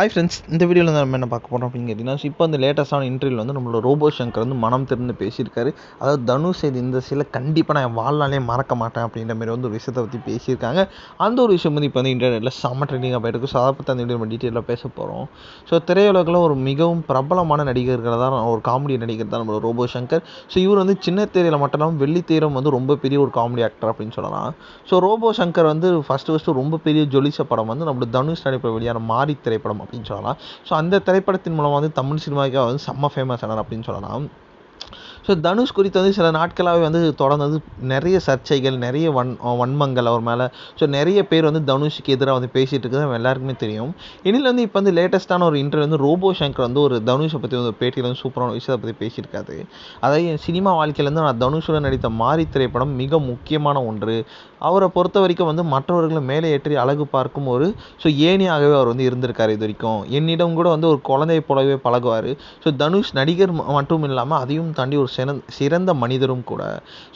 Hi friends, இந்த வீடியோவில் நம்ம என்ன பார்க்க போகிறோம் அப்படின்னு கேட்டிங்கன்னா, இப்போ அந்த லேட்டஸ்டான இன்டர்வியூவில் வந்து நம்மளோட ரோபோ சங்கர் வந்து மனம் திறந்து பேசியிருக்காரு. அதாவது தனுஷ் இது இந்த சீலை கண்டிப்பாக நான் என் வாழ்நாளே மறக்க மாட்டேன் அப்படின்ற மாதிரி வந்து ஒரு விஷயத்தை பற்றி பேசியிருக்காங்க. அந்த ஒரு விஷயம் வந்து இப்போ வந்து இன்டர்நெட்டில் செம்ம ட்ரெண்டிங்காக போயிட்டு இருக்கு. ஸோ அதை பற்றி அந்த வீடியோ நம்ம டீட்டெயிலாக பேச போகிறோம். ஸோ திரையுலகில் ஒரு மிகவும் பிரபலமான நடிகர்கள் தான், ஒரு காமெடி நடிகர் தான் நம்மளோட ரோபோ சங்கர். ஸோ இவர் வந்து சின்ன திரையில் மட்டும் இல்லாமல் வெள்ளி திரையிலும் வந்து ரொம்ப பெரிய ஒரு காமெடி ஆக்டர் அப்படின்னு சொல்லலாம். ஸோ ரோபோ சங்கர் வந்து ஃபஸ்ட்டு ரொம்ப பெரிய ஜொலிச படம் வந்து நம்மளோட தனுஷ் நடிப்பில் வெளியான மாரி திரைப்படம் அப்படின்னு சொல்லலாம். ஸோ அந்த திரைப்படத்தின் மூலமாக வந்து தமிழ் சினிமாவுக்கு வந்து செம்ம ஃபேமஸ் ஆனார் அப்படின்னு சொல்லலாம். ஸோ தனுஷ் குறித்து வந்து சில நாட்களாகவே வந்து தொடர்ந்து வந்து நிறைய சர்ச்சைகள், நிறைய வன்மங்கள் அவர் மேலே. ஸோ நிறைய பேர் வந்து தனுஷுக்கு எதிராக வந்து பேசிகிட்டு இருக்கிறது நம்ம எல்லாருக்குமே தெரியும். இதில் வந்து இப்போ வந்து லேட்டஸ்ட்டான ஒரு இன்டர்வியூ வந்து ரோபோ சங்கர் வந்து ஒரு தனுஷை பற்றி ஒரு பேட்டியில் வந்து சூப்பரான விஷயத்தை பற்றி பேசியிருக்காரு. அதாவது என் சினிமா வாழ்க்கையிலேருந்து நான் தனுஷுடன் நடித்த மாரி திரைப்படம் மிக முக்கியமான ஒன்று. அவரை பொறுத்த வரைக்கும் வந்து மற்றவர்களை மேலே ஏற்றி அழகு பார்க்கும் ஒரு ஏணியாகவே அவர் வந்து இருந்திருக்காரு இது வரைக்கும். என்னிடம் கூட வந்து ஒரு குழந்தையை போலவே பழகுவார். ஸோ தனுஷ் நடிகர் மட்டும் இல்லாமல் அதையும் தாண்டி ஒரு சிறந்த மனிதரும் கூட.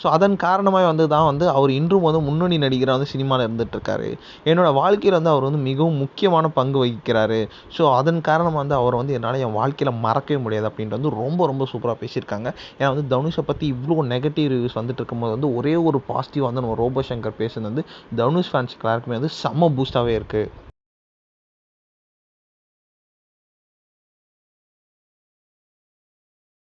ஸோ அதன் காரணமாக வந்து தான் வந்து அவர் இன்றும் வந்து முன்னணி நடிகராக வந்து சினிமாவில் இருந்துகிட்ருக்காரு. என்னோடய வாழ்க்கையில் வந்து அவர் வந்து மிகவும் முக்கியமான பங்கு வகிக்கிறாரு. ஸோ அதன் காரணமாக வந்து அவர் வந்து என்னால் என் வாழ்க்கையில் மறக்கவே முடியாது அப்படின்ட்டு வந்து ரொம்ப சூப்பராக பேசியிருக்காங்க. ஏன்னா வந்து தனுஷை பற்றி இவ்வளோ நெகட்டிவ் ரிவ்யூஸ் வந்துட்டு இருக்கும்போது வந்து ஒரே ஒரு பாசிட்டிவ் வந்து நம்ம ரோபோ சங்கர் பேசுனது வந்து தனுஷ் ஃபேன்ஸ்க்கு எல்லாருக்குமே வந்து செம்ம பூஸ்டாகவே இருக்குது.